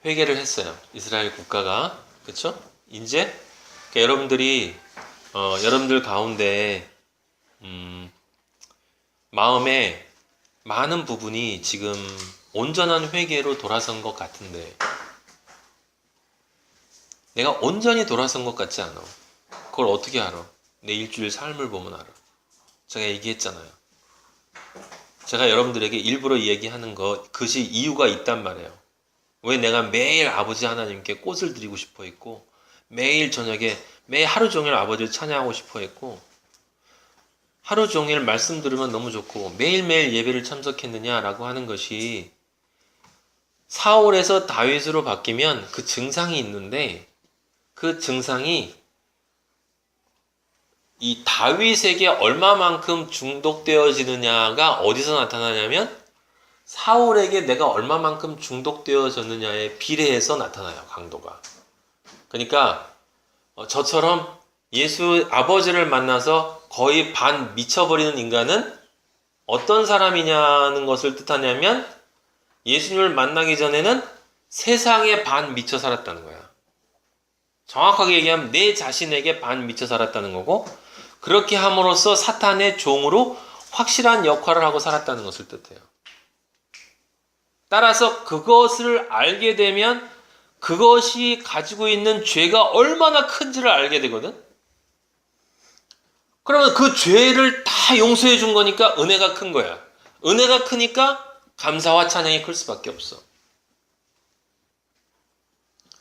회개를 했어요. 이스라엘 국가가. 그렇죠? 이제 그러니까 여러분들이 여러분들 가운데 마음에 많은 부분이 지금 온전한 회개로 돌아선 것 같은데 내가 온전히 돌아선 것 같지 않아. 그걸 어떻게 알아? 내 일주일 삶을 보면 알아. 제가 얘기했잖아요. 제가 여러분들에게 일부러 얘기하는 그것이 이유가 있단 말이에요. 왜 내가 매일 아버지 하나님께 꽃을 드리고 싶어 했고 매일 저녁에 매일 하루 종일 아버지를 찬양하고 싶어 했고 하루 종일 말씀 들으면 너무 좋고 매일매일 예배를 참석했느냐라고 하는 것이 사울에서 다윗으로 바뀌면 그 증상이 있는데 그 증상이 이 다윗에게 얼마만큼 중독되어지느냐가 어디서 나타나냐면 사울에게 내가 얼마만큼 중독되어졌느냐에 비례해서 나타나요. 강도가. 그러니까 저처럼 예수 아버지를 만나서 거의 반 미쳐버리는 인간은 어떤 사람이냐는 것을 뜻하냐면 예수님을 만나기 전에는 세상에 반 미쳐 살았다는 거야. 정확하게 얘기하면 내 자신에게 반 미쳐 살았다는 거고 그렇게 함으로써 사탄의 종으로 확실한 역할을 하고 살았다는 것을 뜻해요. 따라서 그것을 알게 되면 그것이 가지고 있는 죄가 얼마나 큰지를 알게 되거든. 그러면 그 죄를 다 용서해 준 거니까 은혜가 큰 거야. 은혜가 크니까 감사와 찬양이 클 수밖에 없어.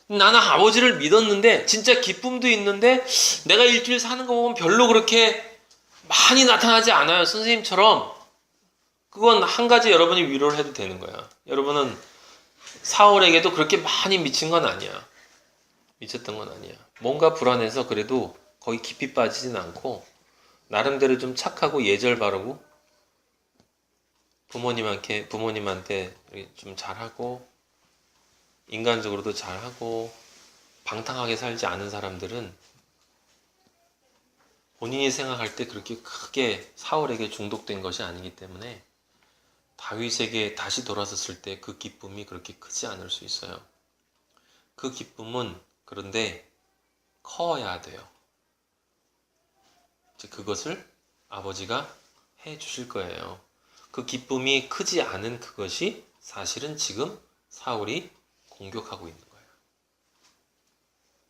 나는 아버지를 믿었는데 진짜 기쁨도 있는데 내가 일주일 사는 거 보면 별로 그렇게 많이 나타나지 않아요. 선생님처럼. 그건 한 가지 여러분이 위로를 해도 되는 거야. 여러분은 사울에게도 그렇게 많이 미친 건 아니야. 미쳤던 건 아니야. 뭔가 불안해서 그래도 거의 깊이 빠지진 않고 나름대로 좀 착하고 예절 바르고 부모님한테 좀 잘하고 인간적으로도 잘하고 방탕하게 살지 않은 사람들은 본인이 생각할 때 그렇게 크게 사울에게 중독된 것이 아니기 때문에 다윗에게 다시 돌아섰을 때 그 기쁨이 그렇게 크지 않을 수 있어요. 그 기쁨은 그런데 커야 돼요. 그것을 아버지가 해 주실 거예요. 그 기쁨이 크지 않은 그것이 사실은 지금 사울이 공격하고 있는 거예요.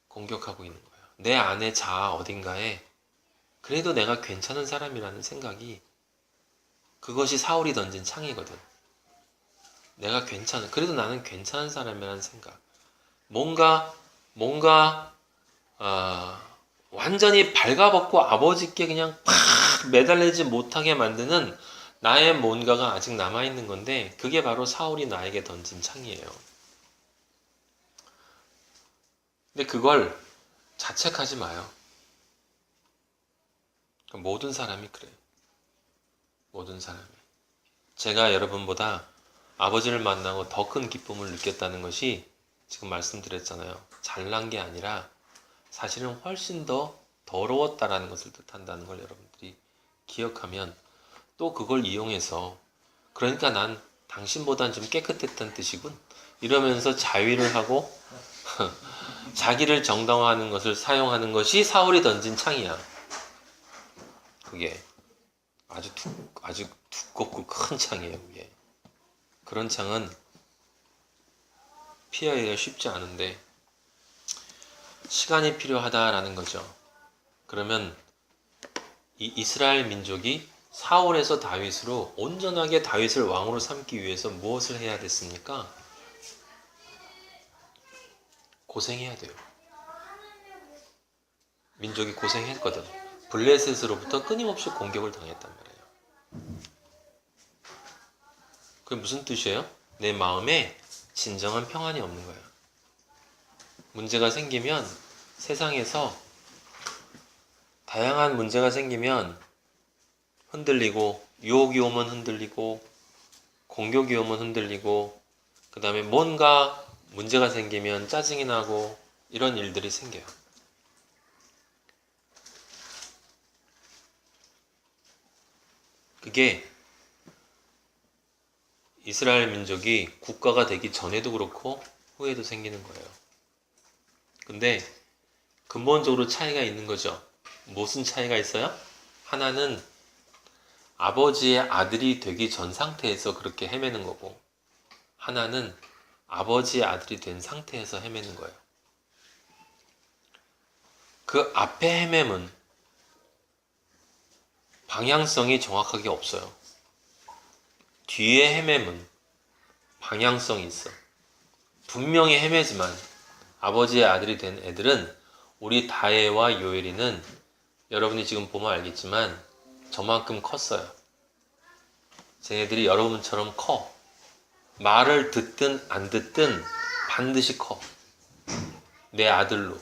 공격하고 있는 거예요. 내 안의 자아 어딘가에 그래도 내가 괜찮은 사람이라는 생각이 그것이 사울이 던진 창이거든. 내가 그래도 나는 괜찮은 사람이라는 생각. 뭔가 완전히 발가벗고 아버지께 그냥 팍 매달리지 못하게 만드는 나의 뭔가가 아직 남아있는 건데 그게 바로 사울이 나에게 던진 창이에요. 근데 그걸 자책하지 마요. 모든 사람이 그래요. 모든 사람이. 제가 여러분보다 아버지를 만나고 더 큰 기쁨을 느꼈다는 것이 지금 말씀드렸잖아요. 잘난 게 아니라 사실은 훨씬 더 더러웠다라는 것을 뜻한다는 걸 여러분들이 기억하면 또 그걸 이용해서 그러니까 난 당신보단 좀 깨끗했던 뜻이군 이러면서 자위를 하고 자기를 정당화하는 것을 사용하는 것이 사울이 던진 창이야. 그게 아주 두껍고 큰 창이에요. 그게. 그런 창은 피하기가 쉽지 않은데 시간이 필요하다라는 거죠. 그러면 이 이스라엘 민족이 사울에서 다윗으로 온전하게 다윗을 왕으로 삼기 위해서 무엇을 해야 됐습니까? 고생해야 돼요. 민족이 고생했거든. 블레셋으로부터 끊임없이 공격을 당했단 말이에요. 그게 무슨 뜻이에요? 내 마음에 진정한 평안이 없는 거예요. 문제가 생기면 세상에서 다양한 문제가 생기면 흔들리고 유혹이 오면 흔들리고 공격이 오면 흔들리고 그 다음에 뭔가 문제가 생기면 짜증이 나고 이런 일들이 생겨요. 그게 이스라엘 민족이 국가가 되기 전에도 그렇고 후회도 생기는 거예요. 근데 근본적으로 차이가 있는 거죠. 무슨 차이가 있어요? 하나는 아버지의 아들이 되기 전 상태에서 그렇게 헤매는 거고, 하나는 아버지의 아들이 된 상태에서 헤매는 거예요. 그 앞에 헤매면 방향성이 정확하게 없어요. 뒤에 헤매면 방향성이 있어. 분명히 헤매지만 아버지의 아들이 된 애들은, 우리 다혜와 요엘이는 여러분이 지금 보면 알겠지만 저만큼 컸어요. 쟤네들이 여러분처럼 커. 말을 듣든 안 듣든 반드시 커. 내 아들로.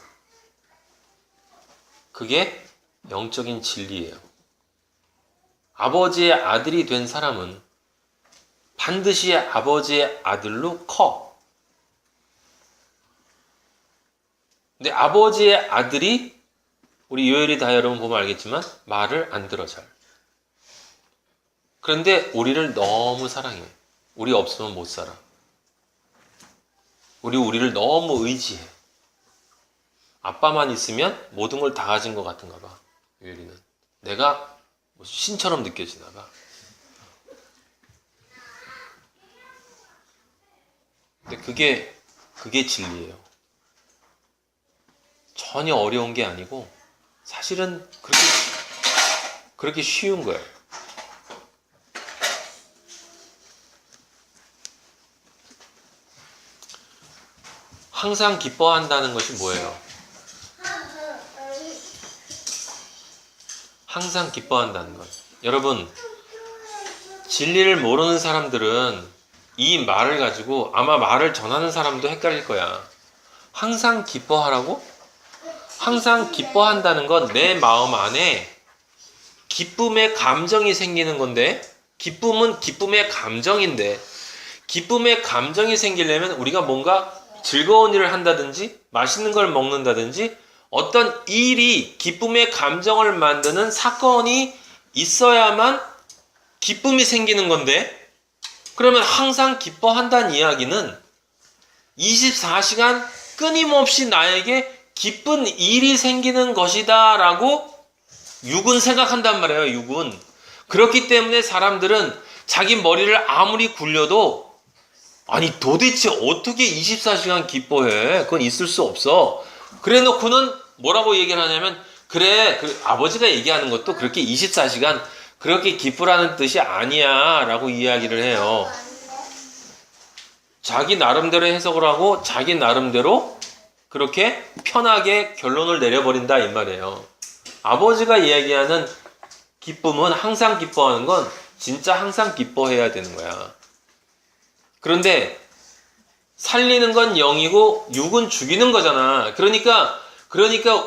그게 영적인 진리예요. 아버지의 아들이 된 사람은 반드시 아버지의 아들로 커. 근데 아버지의 아들이, 우리 요엘이 다 여러분 보면 알겠지만 말을 안 들어 잘. 그런데 우리를 너무 사랑해. 우리 없으면 못 살아. 우리를 너무 의지해. 아빠만 있으면 모든 걸 다 가진 것 같은가 봐. 요엘이는. 내가 신처럼 느껴지나 봐. 근데 그게 진리예요. 전혀 어려운 게 아니고 사실은 그렇게 쉬운 거예요. 항상 기뻐한다는 것이 뭐예요? 항상 기뻐한다는 것. 여러분, 진리를 모르는 사람들은 이 말을 가지고 아마 말을 전하는 사람도 헷갈릴 거야. 항상 기뻐하라고? 항상 기뻐한다는 건 내 마음 안에 기쁨의 감정이 생기는 건데, 기쁨은 기쁨의 감정인데, 기쁨의 감정이 생기려면 우리가 뭔가 즐거운 일을 한다든지 맛있는 걸 먹는다든지 어떤 일이 기쁨의 감정을 만드는 사건이 있어야만 기쁨이 생기는 건데, 그러면 항상 기뻐한다는 이야기는 24시간 끊임없이 나에게 기쁜 일이 생기는 것이다 라고 육은 생각한단 말이에요. 육은. 그렇기 때문에 사람들은 자기 머리를 아무리 굴려도, 아니 도대체 어떻게 24시간 기뻐해? 그건 있을 수 없어. 그래 놓고는 뭐라고 얘기를 하냐면, 그래, 아버지가 얘기하는 것도 그렇게 24시간 그렇게 기쁘라는 뜻이 아니야 라고 이야기를 해요. 자기 나름대로 해석을 하고 자기 나름대로 그렇게 편하게 결론을 내려버린다 이 말이에요. 아버지가 이야기하는 기쁨은, 항상 기뻐하는 건 진짜 항상 기뻐해야 되는 거야. 그런데 살리는 건 영이고 육은 죽이는 거잖아. 그러니까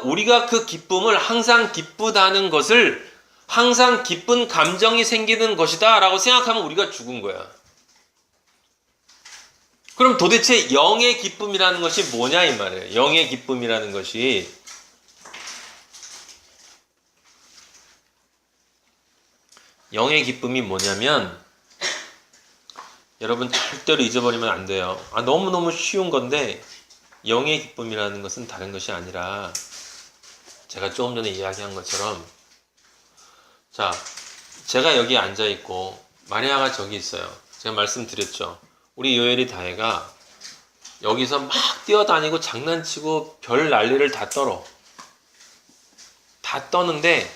우리가 그 기쁨을, 항상 기쁘다는 것을 항상 기쁜 감정이 생기는 것이다 라고 생각하면 우리가 죽은 거야. 그럼 도대체 영의 기쁨이라는 것이 뭐냐 이 말이에요. 영의 기쁨이라는 것이, 영의 기쁨이 뭐냐면, 여러분 절대로 잊어버리면 안 돼요. 너무너무 쉬운 건데, 영의 기쁨이라는 것은 다른 것이 아니라, 제가 조금 전에 이야기한 것처럼, 자, 제가 여기 앉아있고 마리아가 저기 있어요. 제가 말씀드렸죠. 우리 요엘이 다혜가 여기서 막 뛰어다니고 장난치고 별 난리를 다 떨어. 다 떠는데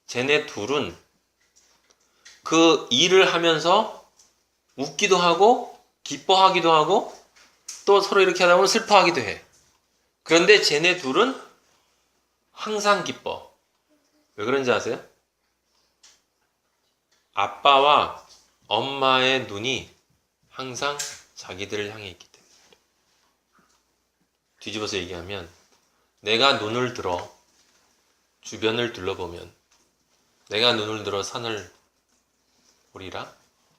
쟤네 둘은 그 일을 하면서 웃기도 하고 기뻐하기도 하고 또 서로 이렇게 하다 보면 슬퍼하기도 해. 그런데 쟤네 둘은 항상 기뻐. 왜 그런지 아세요? 아빠와 엄마의 눈이 항상 자기들을 향해 있기 때문에. 뒤집어서 얘기하면, 내가 눈을 들어 주변을 둘러보면, 내가 눈을 들어 산을 보리라,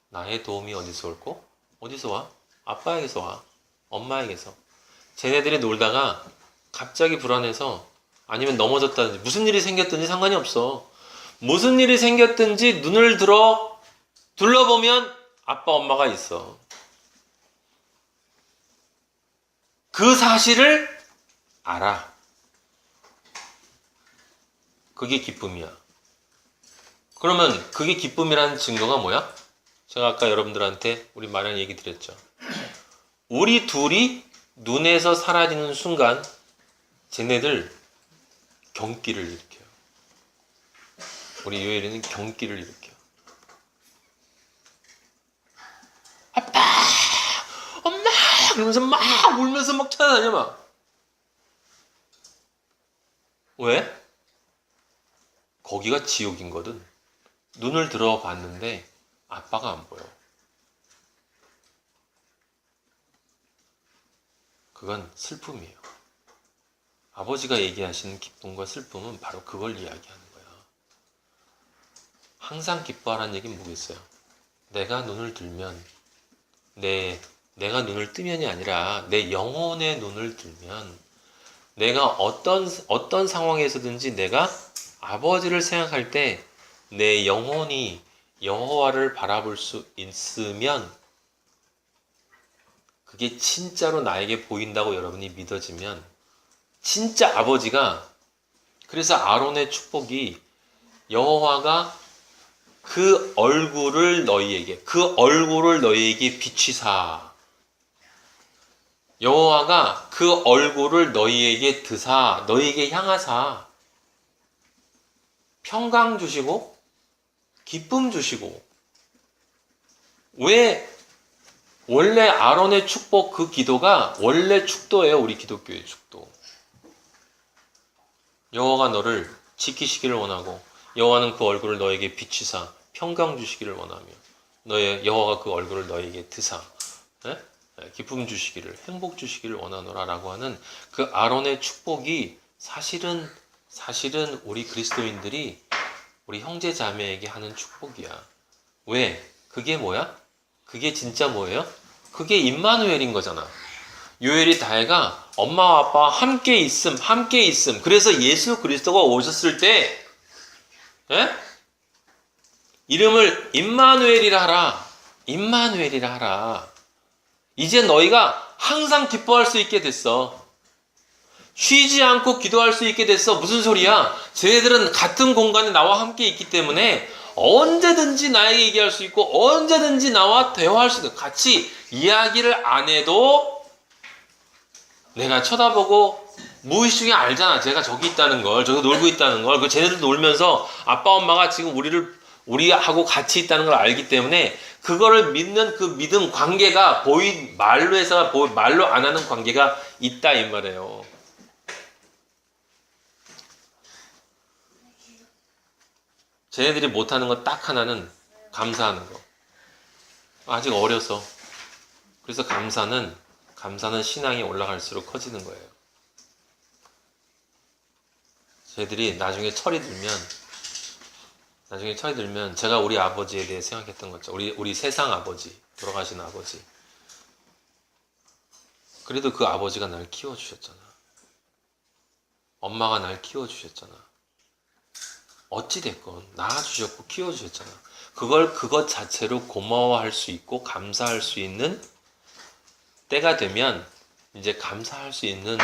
나의 도움이 어디서 올꼬? 어디서 와? 아빠에게서 와. 엄마에게서. 쟤네들이 놀다가 갑자기 불안해서, 아니면 넘어졌다든지 무슨 일이 생겼든지 상관이 없어. 무슨 일이 생겼든지 눈을 들어 둘러보면 아빠 엄마가 있어. 그 사실을 알아. 그게 기쁨이야. 그러면 그게 기쁨이라는 증거가 뭐야? 제가 아까 여러분들한테 우리 마련 얘기 드렸죠. 우리 둘이 눈에서 사라지는 순간 쟤네들 경기를 일으켜요. 우리 요엘이는 경기를 일으켜요. 아빠! 엄마! 그러면서 막 울면서 막 찾아다녀 막. 왜? 거기가 지옥이거든. 눈을 들어봤는데 아빠가 안 보여. 그건 슬픔이에요. 아버지가 얘기하시는 기쁨과 슬픔은 바로 그걸 이야기하는 거야. 항상 기뻐하라는 얘기는 뭐겠어요? 내가 눈을 들면 내가 눈을 뜨면이 아니라 내 영혼의 눈을 들면 내가 어떤 상황에서든지 내가 아버지를 생각할 때 내 영혼이 여호와를 바라볼 수 있으면 그게 진짜로 나에게 보인다고 여러분이 믿어지면 진짜 아버지가 그래서 아론의 축복이 여호와가 그 얼굴을 너희에게 비치사 여호와가 그 얼굴을 너희에게 드사 너희에게 향하사 평강 주시고 기쁨 주시고 왜 원래 아론의 축복 그 기도가 원래 축도예요. 우리 기독교의 축도. 여호와가 너를 지키시기를 원하고 여호와는 그 얼굴을 너에게 비치사 평강 주시기를 원하며 너의 여호와가 그 얼굴을 너에게 드사 기쁨 주시기를 행복 주시기를 원하노라 라고 하는 그 아론의 축복이 사실은 우리 그리스도인들이 우리 형제 자매에게 하는 축복이야. 왜? 그게 뭐야? 그게 진짜 뭐예요? 그게 임마누엘인 거잖아. 요엘이 다혜가 엄마와 아빠와 함께 있음. 그래서 예수 그리스도가 오셨을 때 이름을 임마누엘이라 하라. 이제 너희가 항상 기뻐할 수 있게 됐어. 쉬지 않고 기도할 수 있게 됐어. 무슨 소리야? 쟤네들은 같은 공간에 나와 함께 있기 때문에 언제든지 나에게 얘기할 수 있고 언제든지 나와 대화할 수 있고 같이 이야기를 안 해도 내가 쳐다보고 무의식 중에 알잖아. 제가 저기 있다는 걸, 저기 놀고 있다는 걸. 그 쟤네들 놀면서 아빠 엄마가 지금 우리하고 같이 있다는 걸 알기 때문에 그거를 믿는 그 믿음 관계가 말로 해서 말로 안 하는 관계가 있다 이 말이에요. 쟤네들이 못하는 건 딱 하나는 감사하는 거. 아직 어려서. 그래서 감사는 신앙이 올라갈수록 커지는 거예요. 쟤들이 나중에 철이 들면 제가 우리 아버지에 대해 생각했던 거죠. 우리 세상 아버지, 돌아가신 아버지. 그래도 그 아버지가 날 키워주셨잖아. 엄마가 날 키워주셨잖아. 어찌됐건 낳아주셨고 키워주셨잖아. 그것 자체로 고마워할 수 있고 감사할 수 있는 때가 되면 이제 감사할 수 있는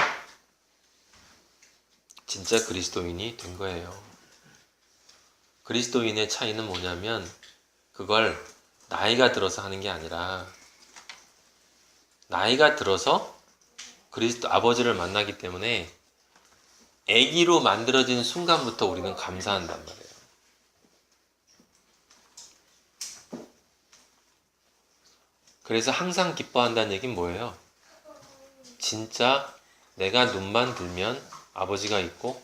진짜 그리스도인이 된 거예요. 그리스도인의 차이는 뭐냐면 그걸 나이가 들어서 하는 게 아니라 나이가 들어서 그리스도 아버지를 만나기 때문에 아기로 만들어진 순간부터 우리는 감사한단 말이에요. 그래서 항상 기뻐한다는 얘기는 뭐예요? 진짜 내가 눈만 들면 아버지가 있고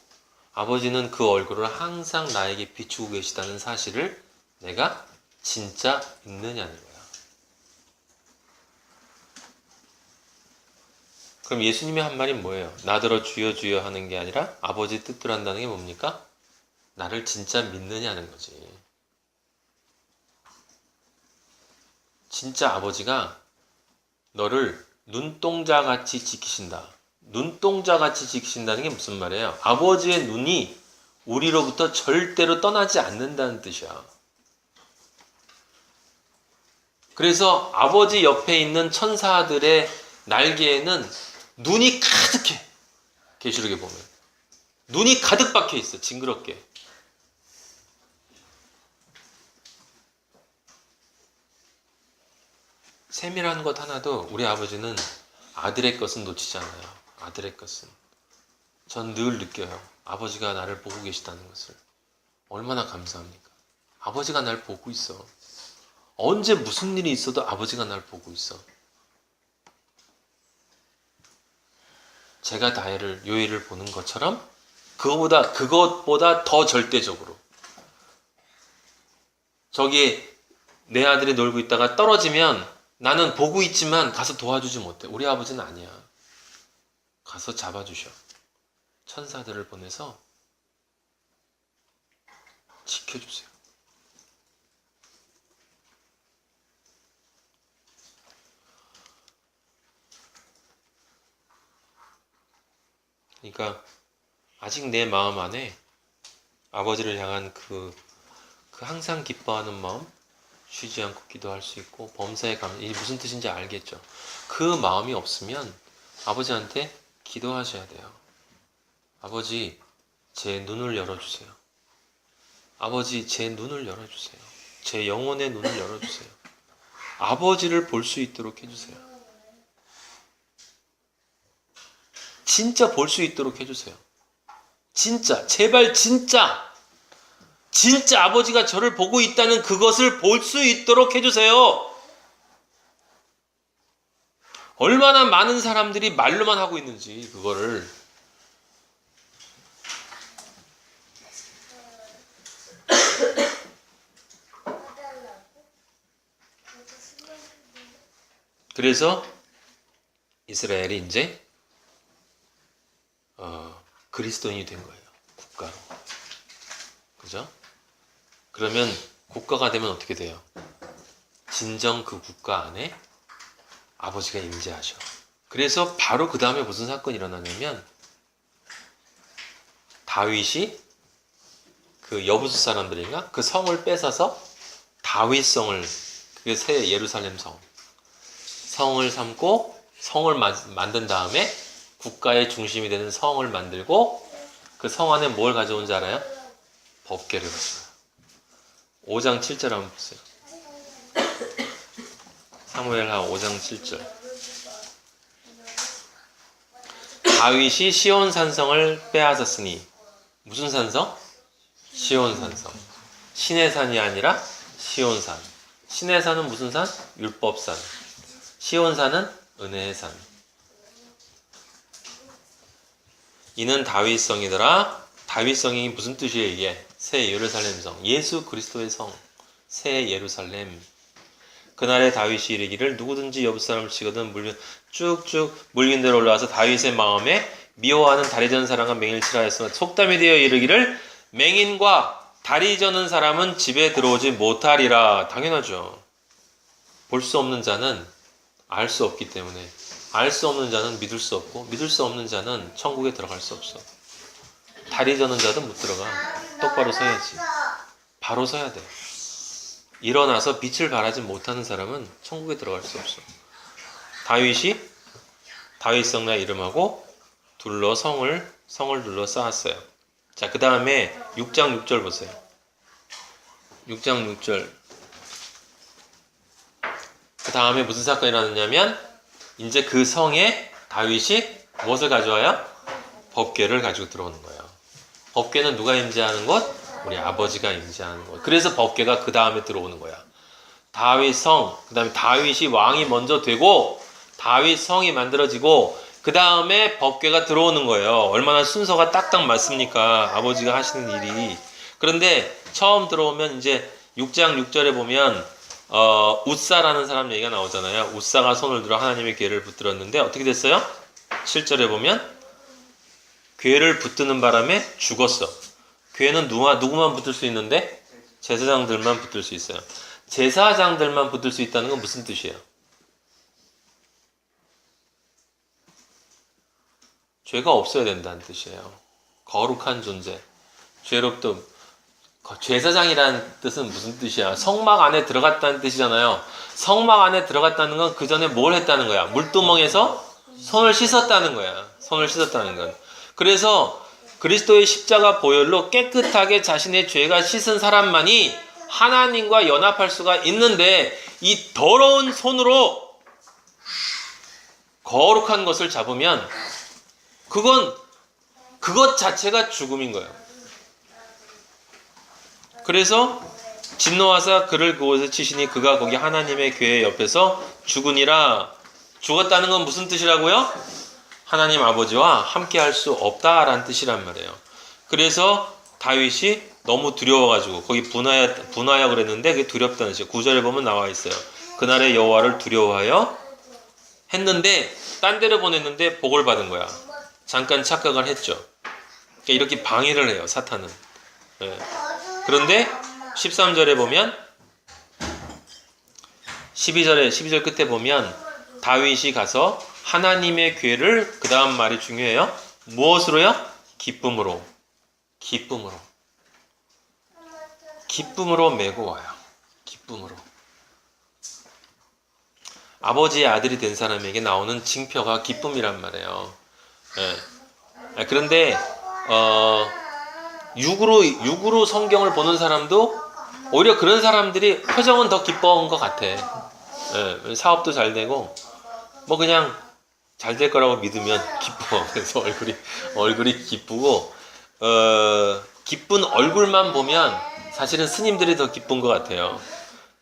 아버지는 그 얼굴을 항상 나에게 비추고 계시다는 사실을 내가 진짜 믿느냐는 거야. 그럼 예수님의 한 말이 뭐예요? 나더러 주여 주여 하는 게 아니라 아버지 뜻대로 한다는 게 뭡니까? 나를 진짜 믿느냐는 거지. 진짜 아버지가 너를 눈동자같이 지키신다. 눈동자같이 지키신다는 게 무슨 말이에요? 아버지의 눈이 우리로부터 절대로 떠나지 않는다는 뜻이야. 그래서 아버지 옆에 있는 천사들의 날개에는 눈이 가득해. 계시록에 보면 눈이 가득 박혀 있어. 징그럽게. 세밀한 것 하나도 우리 아버지는 아들의 것은 놓치지 않아요. 아들의 것은. 전 늘 느껴요. 아버지가 나를 보고 계시다는 것을. 얼마나 감사합니까? 아버지가 날 보고 있어. 언제 무슨 일이 있어도 아버지가 날 보고 있어. 제가 요엘을 보는 것처럼 그것보다 더 절대적으로. 저기 내 아들이 놀고 있다가 떨어지면 나는 보고 있지만 가서 도와주지 못해. 우리 아버지는 아니야. 가서 잡아주셔. 천사들을 보내서 지켜주세요. 그러니까 아직 내 마음 안에 아버지를 향한 그 항상 기뻐하는 마음, 쉬지 않고 기도할 수 있고 범사에 가면 이게 무슨 뜻인지 알겠죠. 그 마음이 없으면 아버지한테 기도하셔야 돼요. 아버지, 제 눈을 열어주세요. 아버지, 제 눈을 열어주세요. 제 영혼의 눈을 열어주세요. 아버지를 볼 수 있도록 해주세요. 진짜 볼 수 있도록 해주세요. 진짜, 제발 진짜 아버지가 저를 보고 있다는 그것을 볼 수 있도록 해주세요. 얼마나 많은 사람들이 말로만 하고 있는지 그거를. 그래서 이스라엘이 이제 그리스도인이 된 거예요. 국가로. 그죠? 그러면 국가가 되면 어떻게 돼요? 진정 그 국가 안에 아버지가 임재하셔. 그래서 바로 그 다음에 무슨 사건이 일어나냐면 다윗이 그 여부수 사람들인가? 그 성을 뺏어서 다윗성을, 그게 새 예루살렘 성을 삼고 성을 만든 다음에 국가의 중심이 되는 성을 만들고 그 성 안에 뭘 가져온 줄 알아요? 법궤를 가져와요. 5장 7절 한번 보세요. 사무엘하 5장 7절. 다윗이 시온 산성을 빼앗았으니, 무슨 산성? 시온 산성. 신의 산이 아니라 시온 산. 신의 산은 무슨 산? 율법산. 시온 산은 은혜의 산. 이는 다윗성이더라. 다윗성이 무슨 뜻이에요? 이게 새 예루살렘 성, 예수 그리스도의 성, 새 예루살렘. 그날에 다윗이 이르기를 누구든지 여부 사람을 치거든 쭉쭉 물긴 대로 올라와서 다윗의 마음에 미워하는 다리 저는 사람과 맹인을 치라 했으나 속담이 되어 이르기를 맹인과 다리 저는 사람은 집에 들어오지 못하리라. 당연하죠. 볼 수 없는 자는 알 수 없기 때문에, 알 수 없는 자는 믿을 수 없고, 믿을 수 없는 자는 천국에 들어갈 수 없어. 다리 저는 자도 못 들어가. 똑바로 서야지. 바로 서야 돼. 일어나서 빛을 발하지 못하는 사람은 천국에 들어갈 수 없어. 다윗이 다윗성나 이름하고 성을 둘러 쌓았어요. 자, 그 다음에 6장 6절 보세요. 6장 6절. 그 다음에 무슨 사건이 일어났냐면 이제 그 성에 다윗이 무엇을 가져와요? 법궤를 가지고 들어오는 거예요. 법궤는 누가 임재하는 곳? 우리 아버지가 임재하는 곳. 그래서 법궤가 그 다음에 들어오는 거야. 다윗 성, 그 다음에 다윗이 왕이 먼저 되고 다윗 성이 만들어지고 그 다음에 법궤가 들어오는 거예요. 얼마나 순서가 딱딱 맞습니까? 아버지가 하시는 일이. 그런데 처음 들어오면 이제 6장 6절에 보면 웃사라는 사람 얘기가 나오잖아요. 웃사가 손을 들어 하나님의 궤를 붙들었는데 어떻게 됐어요? 7절에 보면 궤를 붙드는 바람에 죽었어. 궤는 누구만 붙들 수 있는데? 제사장들만 붙들 수 있어요. 제사장들만 붙들 수 있다는 건 무슨 뜻이에요? 죄가 없어야 된다는 뜻이에요. 거룩한 존재. 죄롭도. 제사장이라는 뜻은 무슨 뜻이야? 성막 안에 들어갔다는 뜻이잖아요. 성막 안에 들어갔다는 건 그 전에 뭘 했다는 거야? 물두멍에서 손을 씻었다는 거야. 손을 씻었다는 건. 그래서 그리스도의 십자가 보혈로 깨끗하게 자신의 죄가 씻은 사람만이 하나님과 연합할 수가 있는데, 이 더러운 손으로 거룩한 것을 잡으면 그것 자체가 죽음인 거예요. 그래서 진노하사 그를 그곳에 치시니 그가 거기 하나님의 궤 옆에서 죽으니라. 죽었다는 건 무슨 뜻이라고요? 하나님 아버지와 함께 할 수 없다라는 뜻이란 말이에요. 그래서 다윗이 너무 두려워가지고 거기 분하여 그랬는데 그게 두렵다는 뜻이에요. 9절에 보면 나와 있어요. 그날의 여호와를 두려워하여 했는데 딴 데로 보냈는데 복을 받은 거야. 잠깐 착각을 했죠. 그러니까 이렇게 방해를 해요, 사탄은. 네. 그런데 13절에 보면 12절 끝에 보면 다윗이 가서 하나님의 궤를, 그 다음 말이 중요해요. 무엇으로요? 기쁨으로 메고 와요. 기쁨으로. 아버지의 아들이 된 사람에게 나오는 징표가 기쁨이란 말이에요. 예. 그런데 육으로 성경을 보는 사람도 오히려 그런 사람들이 표정은 더 기뻐한 것 같아. 예. 사업도 잘 되고 뭐 그냥 잘 될 거라고 믿으면 기뻐. 그래서 얼굴이 기쁘고, 기쁜 얼굴만 보면 사실은 스님들이 더 기쁜 것 같아요.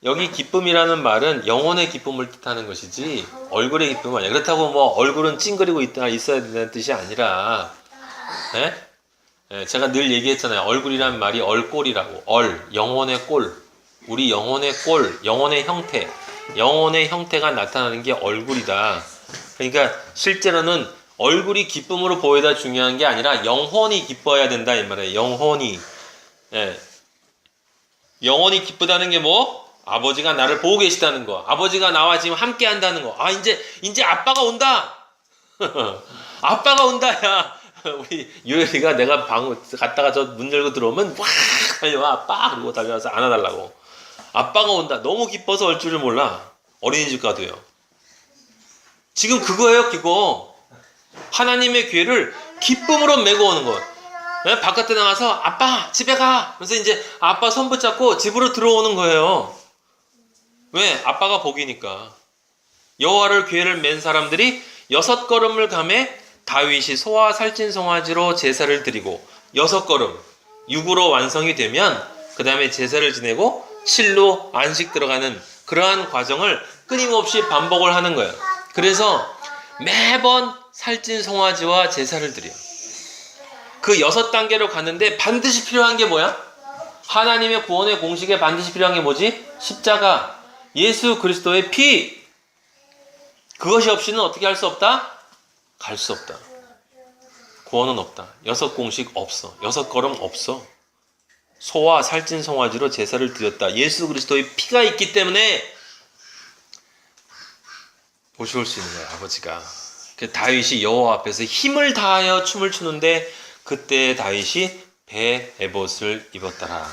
여기 기쁨이라는 말은 영혼의 기쁨을 뜻하는 것이지 얼굴의 기쁨은 아니야. 그렇다고 뭐 얼굴은 찡그리고 있어야 된다는 뜻이 아니라, 제가 늘 얘기했잖아요. 얼굴이란 말이 얼꼴이라고. 영혼의 꼴. 우리 영혼의 꼴, 영혼의 형태. 영혼의 형태가 나타나는 게 얼굴이다. 그러니까 실제로는 얼굴이 기쁨으로 보여야 중요한 게 아니라 영혼이 기뻐야 된다 이 말이에요. 영혼이. 영혼이 기쁘다는 게 뭐? 아버지가 나를 보고 계시다는 거. 아버지가 나와 지금 함께 한다는 거. 이제 아빠가 온다. 아빠가 온다. 야. 우리 유열이가 내가 방 갔다가 저 문 열고 들어오면 와 달려와 아빠 그러고 달려와서 안아달라고. 아빠가 온다. 너무 기뻐서 올 줄을 몰라. 어린이집 가도요. 지금 그거예요, 그거. 하나님의 궤를 기쁨으로 메고 오는 것. 바깥에 나가서 아빠 집에 가. 그래서 이제 아빠 손 붙잡고 집으로 들어오는 거예요. 왜? 아빠가 복이니까. 여호와를 궤를 맨 사람들이 6걸음을 가매 다윗이 소와 살찐 송아지로 제사를 드리고 6걸음 6으로 완성이 되면 그 다음에 제사를 지내고 7로 안식 들어가는 그러한 과정을 끊임없이 반복을 하는 거예요. 그래서 매번 살찐 송아지와 제사를 드려요. 그 6단계로 갔는데 반드시 필요한 게 뭐야? 하나님의 구원의 공식에 반드시 필요한 게 뭐지? 십자가, 예수 그리스도의 피. 그것이 없이는 어떻게 할 수 없다? 갈 수 없다. 구원은 없다. 6공식 없어. 6걸음 없어. 소와 살찐 송아지로 제사를 드렸다. 예수 그리스도의 피가 있기 때문에 모셔올 수 있는 거야, 아버지가. 그 다윗이 여호와 앞에서 힘을 다하여 춤을 추는데 그때 다윗이 배 에봇을 입었더라.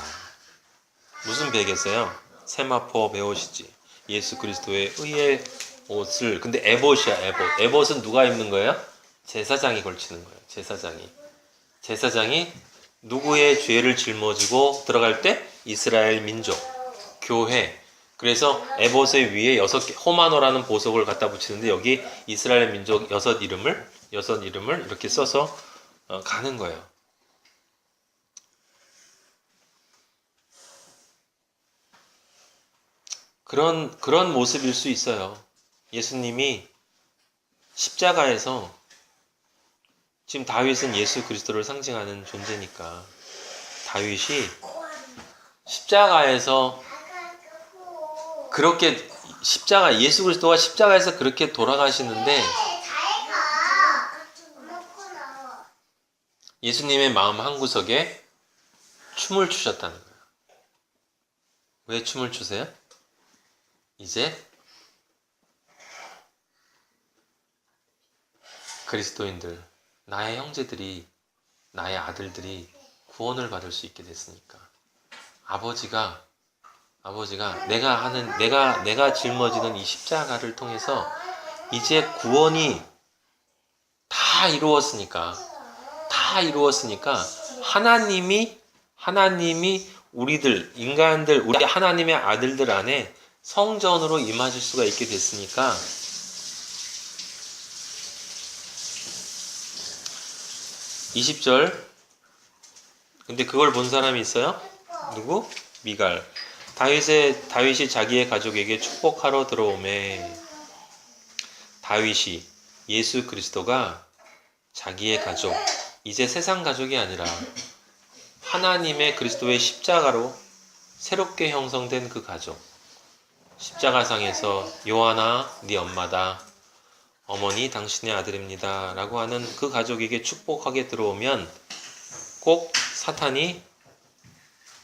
무슨 배겠어요? 세마포 베옷이지. 예수 그리스도의 의의 옷을. 근데 에봇이야, 에봇. 에봇은 누가 입는 거예요? 제사장이 걸치는 거예요. 제사장이 누구의 죄를 짊어지고 들어갈 때? 이스라엘 민족, 교회. 그래서 에봇의 위에 6개, 호마노라는 보석을 갖다 붙이는데 여기 이스라엘 민족 6이름을 이렇게 써서 가는 거예요. 그런 모습일 수 있어요. 예수님이 십자가에서, 지금 다윗은 예수 그리스도를 상징하는 존재니까 다윗이 십자가에서 그렇게 예수 그리스도가 십자가에서 그렇게 돌아가시는데 예수님의 마음 한구석에 춤을 추셨다는 거예요. 왜 춤을 추세요? 이제 그리스도인들, 나의 형제들이, 나의 아들들이 구원을 받을 수 있게 됐으니까 아버지가 내가 짊어지는 이 십자가를 통해서 이제 구원이 다 이루었으니까 하나님이 우리들 인간들 우리 하나님의 아들들 안에 성전으로 임하실 수가 있게 됐으니까 20절. 근데 그걸 본 사람이 있어요? 누구? 미갈. 다윗이 자기의 가족에게 축복하러 들어오매. 다윗이 예수 그리스도가 자기의 가족, 이제 세상 가족이 아니라 하나님의 그리스도의 십자가로 새롭게 형성된 그 가족, 십자가상에서 요한아 네 엄마다, 어머니 당신의 아들입니다 라고 하는 그 가족에게 축복하게 들어오면 꼭 사탄이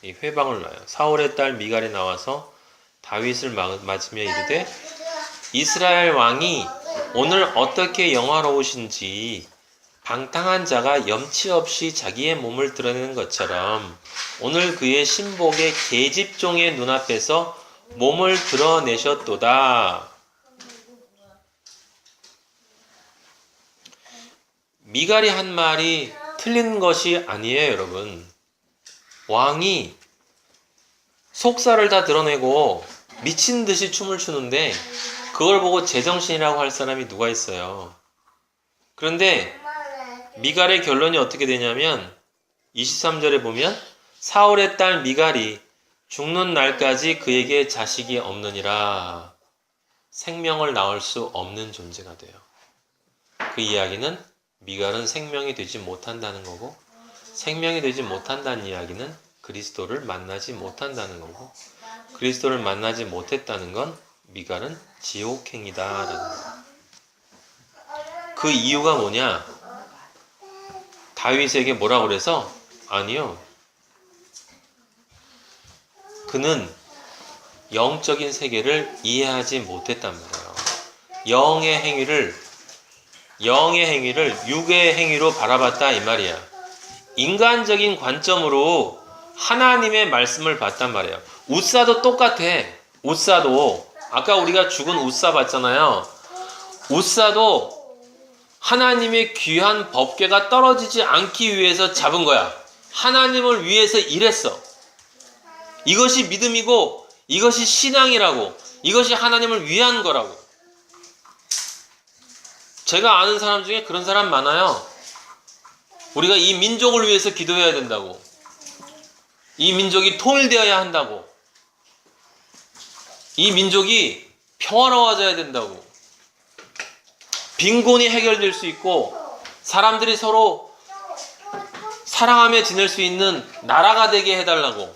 이 회방을 놔요. 사울의 딸 미갈이 나와서 다윗을 맞으며 이르되 이스라엘 왕이 오늘 어떻게 영화로우신지 방탕한 자가 염치 없이 자기의 몸을 드러내는 것처럼 오늘 그의 신복의 계집종의 눈앞에서 몸을 드러내셨도다. 미갈이 한 말이 틀린 것이 아니에요, 여러분. 왕이 속살을 다 드러내고 미친 듯이 춤을 추는데 그걸 보고 제정신이라고 할 사람이 누가 있어요. 그런데 미갈의 결론이 어떻게 되냐면 23절에 보면 사울의 딸 미갈이 죽는 날까지 그에게 자식이 없느니라. 생명을 낳을 수 없는 존재가 돼요. 그 이야기는 미갈은 생명이 되지 못한다는 거고, 생명이 되지 못한다는 이야기는 그리스도를 만나지 못한다는 거고, 그리스도를 만나지 못했다는 건 미갈은 지옥행이다라는 거예요. 그 이유가 뭐냐? 다윗에게 뭐라고 그래서? 아니요. 그는 영적인 세계를 이해하지 못했단 말이에요. 영의 행위를 육의 행위로 바라봤다 이 말이야. 인간적인 관점으로 하나님의 말씀을 봤단 말이에요. 웃사도 똑같아. 웃사도 아까 우리가 죽은 웃사 봤잖아요. 웃사도 하나님의 귀한 법궤가 떨어지지 않기 위해서 잡은 거야. 하나님을 위해서 일했어. 이것이 믿음이고 이것이 신앙이라고, 이것이 하나님을 위한 거라고. 제가 아는 사람 중에 그런 사람 많아요. 우리가 이 민족을 위해서 기도해야 된다고, 이 민족이 통일되어야 한다고, 이 민족이 평화로워져야 된다고, 빈곤이 해결될 수 있고 사람들이 서로 사랑하며 지낼 수 있는 나라가 되게 해달라고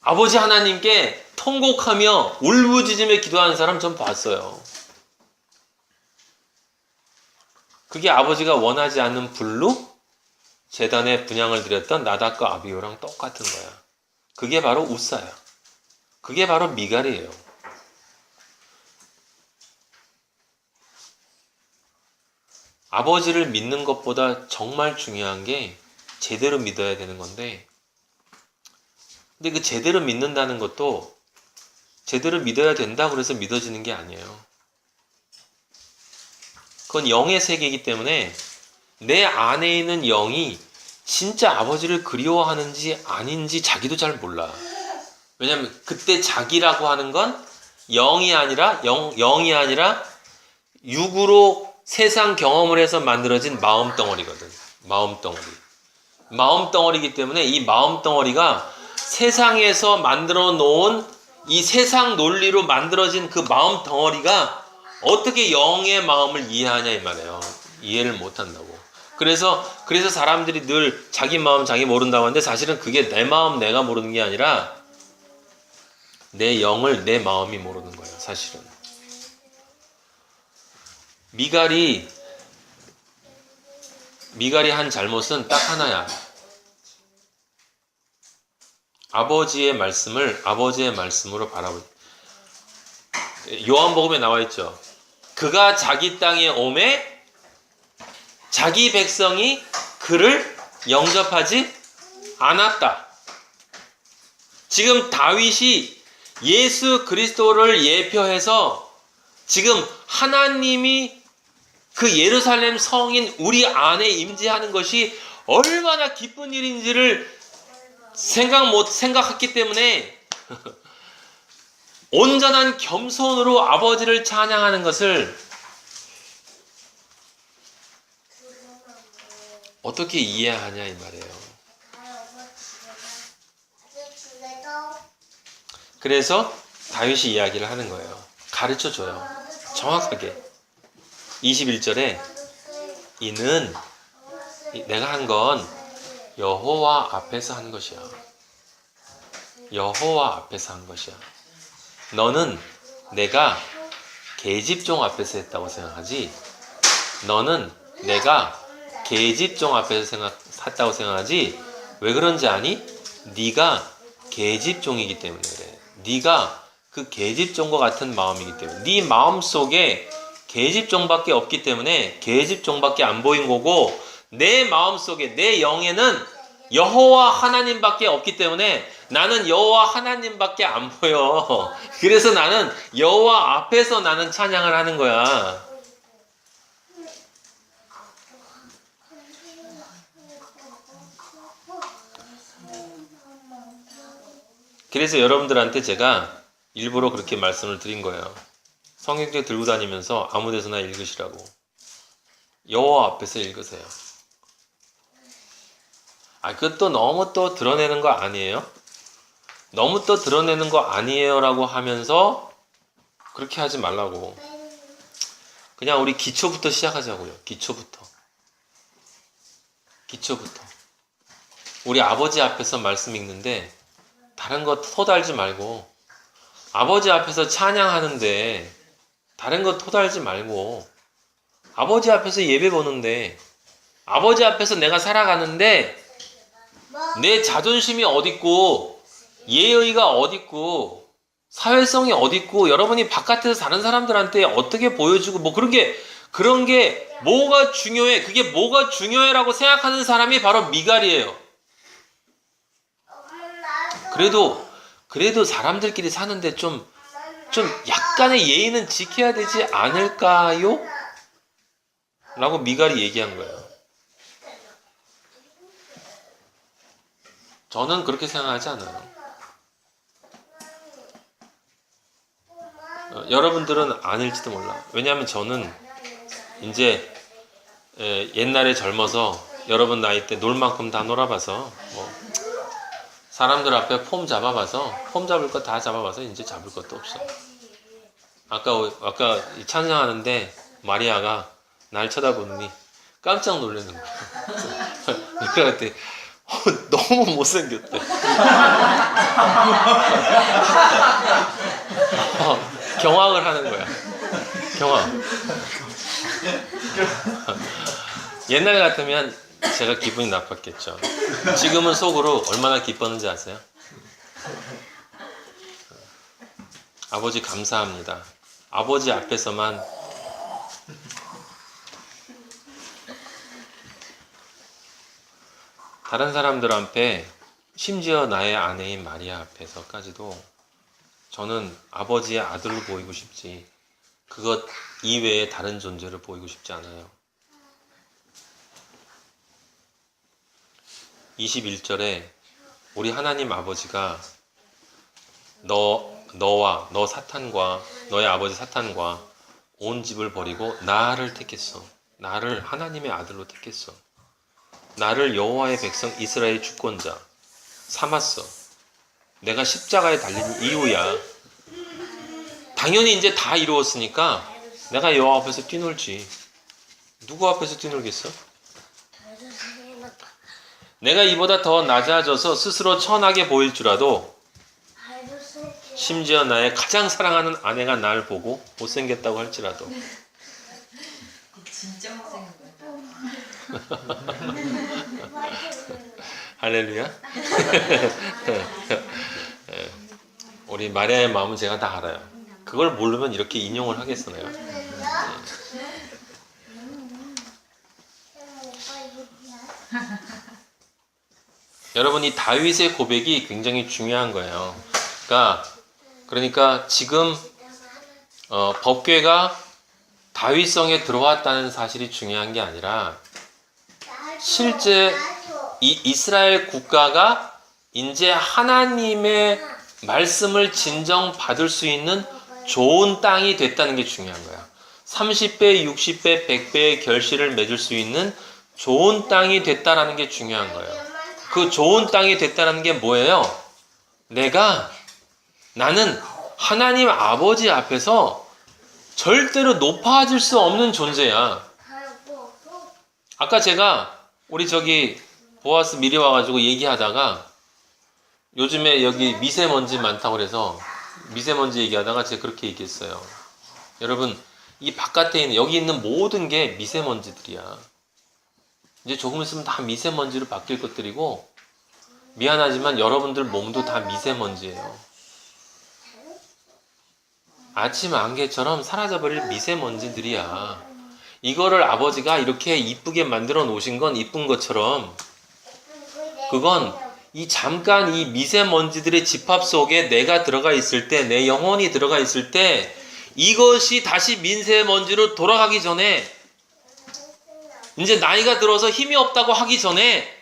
아버지 하나님께 통곡하며 울부짖으며 기도하는 사람 전 봤어요. 그게 아버지가 원하지 않는 불로 제단에 분향을 드렸던 나답과 아비후랑 똑같은 거야. 그게 바로 웃사야. 그게 바로 미갈이에요. 아버지를 믿는 것보다 정말 중요한 게 제대로 믿어야 되는 건데, 근데 그 제대로 믿는다는 것도 제대로 믿어야 된다고 해서 믿어지는 게 아니에요. 그건 영의 세계이기 때문에 내 안에 있는 영이 진짜 아버지를 그리워하는지 아닌지 자기도 잘 몰라. 왜냐면 그때 자기라고 하는 건 영이 아니라 육으로 세상 경험을 해서 만들어진 마음덩어리거든. 마음덩어리이기 때문에 이 마음덩어리가 세상에서 만들어 놓은 이 세상 논리로 만들어진 그 마음덩어리가 어떻게 영의 마음을 이해하냐 이 말이에요. 이해를 못한다고. 그래서 사람들이 늘 자기 마음 자기 모른다고 하는데, 사실은 그게 내 마음 내가 모르는 게 아니라 내 영을 내 마음이 모르는 거예요. 사실은 미갈이 한 잘못은 딱 하나야. 아버지의 말씀으로 바라보지. 요한복음에 나와 있죠. 그가 자기 땅에 오매 자기 백성이 그를 영접하지 않았다. 지금 다윗이 예수 그리스도를 예표해서 지금 하나님이 그 예루살렘 성인 우리 안에 임재하는 것이 얼마나 기쁜 일인지를 생각했기 때문에 온전한 겸손으로 아버지를 찬양하는 것을 어떻게 이해하냐 이 말이에요. 그래서 다윗이 이야기를 하는 거예요. 가르쳐줘요. 정확하게. 21절에 이는 내가 한 건 여호와 앞에서 한 것이야. 여호와 앞에서 한 것이야. 너는 내가 계집종 앞에서 했다고 생각하지? 너는 내가 계집종 앞에서 했다고 생각하지? 왜 그런지 아니? 네가 계집종이기 때문에 그래. 네가 그 계집종과 같은 마음이기 때문에 네 마음속에 계집종밖에 없기 때문에 계집종밖에 안 보인 거고 내 마음속에 내 영에는 여호와 하나님밖에 없기 때문에 나는 여호와 하나님밖에 안 보여. 그래서 나는 여호와 앞에서 나는 찬양을 하는 거야. 그래서 여러분들한테 제가 일부러 그렇게 말씀을 드린 거예요. 성경책 들고 다니면서 아무 데서나 읽으시라고. 여호와 앞에서 읽으세요. 그것도 너무 또 드러내는 거 아니에요? 너무 또 드러내는 거 아니에요 라고 하면서 그렇게 하지 말라고. 그냥 우리 기초부터 시작하자고요. 기초부터. 우리 아버지 앞에서 말씀 읽는데 다른 거 토달지 말고 아버지 앞에서 찬양하는데 다른 거 토달지 말고 아버지 앞에서 예배 보는데 아버지 앞에서 내가 살아가는데 내 자존심이 어딨고 예의가 어딨고 사회성이 어딨고 여러분이 바깥에서 사는 사람들한테 어떻게 보여주고 뭐 그런 게 뭐가 중요해? 그게 뭐가 중요해라고 생각하는 사람이 바로 미갈이에요. 그래도 사람들끼리 사는데 좀 약간의 예의는 지켜야 되지 않을까요? 라고 미갈이 얘기한 거예요. 저는 그렇게 생각하지 않아요. 여러분들은 아닐지도 몰라. 왜냐하면 저는 이제 옛날에 젊어서 여러분 나이 때 놀 만큼 다 놀아봐서 사람들 앞에 폼 잡아봐서 폼 잡을 거 다 잡아봐서 이제 잡을 것도 없어. 아까 찬양하는데 마리아가 날 쳐다보더니 깜짝 놀라는 거야. 그랬더니 너무 못생겼대. 경악을 하는 거야. 경악. 옛날 같으면 제가 기분이 나빴겠죠. 지금은 속으로 얼마나 기뻤는지 아세요? 아버지 감사합니다. 아버지 앞에서만 다른 사람들 앞에 심지어 나의 아내인 마리아 앞에서까지도 저는 아버지의 아들로 보이고 싶지 그것 이외에 다른 존재를 보이고 싶지 않아요. 21절에 우리 하나님 아버지가 너와 너 사탄과 너의 아버지 사탄과 온 집을 버리고 나를 택했어. 나를 하나님의 아들로 택했어. 나를 여호와의 백성 이스라엘의 주권자 삼았어. 내가 십자가에 달린 이유야. 당연히 이제 다 이루었으니까 내가 여호와 앞에서 뛰놀지. 누구 앞에서 뛰놀겠어? 내가 이보다 더 낮아져서 스스로 천하게 보일 줄라도 심지어 나의 가장 사랑하는 아내가 날 보고 못생겼다고 할지라도 진짜 못생겼다. 할렐루야. 우리 마리아의 마음은 제가 다 알아요. 그걸 모르면 이렇게 인용을 하겠어요. 여러분 이 다윗의 고백이 굉장히 중요한 거예요. 그러니까 지금 법궤가 다윗성에 들어왔다는 사실이 중요한 게 아니라 실제 이 이스라엘 국가가 이제 하나님의 말씀을 진정 받을 수 있는 좋은 땅이 됐다는 게 중요한 거야. 30배, 60배, 100배의 결실을 맺을 수 있는 좋은 땅이 됐다라는 게 중요한 거예요. 그 좋은 땅이 됐다는 게 뭐예요? 나는 하나님 아버지 앞에서 절대로 높아질 수 없는 존재야. 아까 제가 우리 저기 보아스 미리 와가지고 얘기하다가 요즘에 여기 미세먼지 많다고 그래서 미세먼지 얘기하다가 제가 그렇게 얘기했어요. 여러분, 이 바깥에 있는 여기 있는 모든 게 미세먼지들이야. 이제 조금 있으면 다 미세먼지로 바뀔 것들이고, 미안하지만 여러분들 몸도 다 미세먼지예요. 아침 안개처럼 사라져버릴 미세먼지들이야. 이거를 아버지가 이렇게 이쁘게 만들어 놓으신 건 이쁜 것처럼, 그건 이 잠깐 이 미세먼지들의 집합 속에 내가 들어가 있을 때, 내 영혼이 들어가 있을 때, 이것이 다시 미세먼지로 돌아가기 전에, 이제 나이가 들어서 힘이 없다고 하기 전에,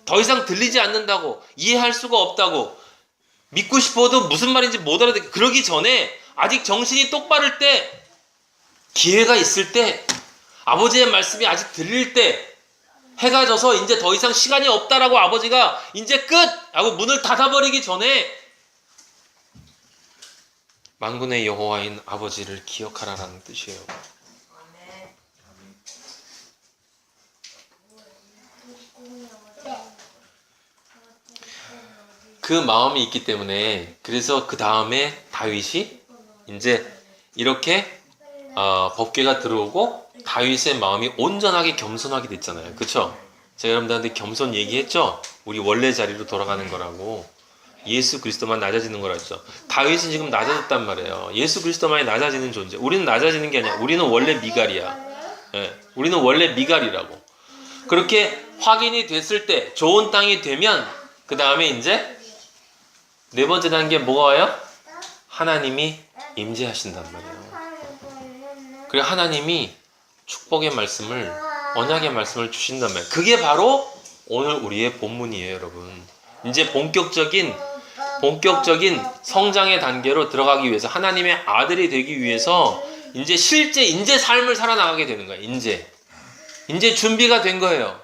더 이상 들리지 않는다고, 이해할 수가 없다고, 믿고 싶어도 무슨 말인지 못 알아듣고, 그러기 전에 아직 정신이 똑바를 때, 기회가 있을 때, 아버지의 말씀이 아직 들릴 때, 해가 져서 이제 더 이상 시간이 없다라고 아버지가 이제 끝! 하고 문을 닫아버리기 전에 만군의 여호와인 아버지를 기억하라라는 뜻이에요. 그 마음이 있기 때문에 그래서 그 다음에 다윗이 이제 이렇게 법궤가 들어오고 다윗의 마음이 온전하게 겸손하게 됐잖아요. 그쵸? 제가 여러분들한테 겸손 얘기했죠? 우리 원래 자리로 돌아가는 거라고. 예수 그리스도만 낮아지는 거라 했죠. 다윗은 지금 낮아졌단 말이에요. 예수 그리스도만이 낮아지는 존재. 우리는 낮아지는 게 아니야. 우리는 원래 미갈이야. 예, 우리는 원래 미갈이라고. 그렇게 확인이 됐을 때, 좋은 땅이 되면 그 다음에 이제 네 번째 단계 뭐가 와요? 하나님이 임재하신단 말이에요. 그래 하나님이 축복의 말씀을, 언약의 말씀을 주신단 말이에요. 그게 바로 오늘 우리의 본문이에요, 여러분. 이제 본격적인 성장의 단계로 들어가기 위해서, 하나님의 아들이 되기 위해서 이제 실제 삶을 살아나가게 되는 거예요. 이제 준비가 된 거예요.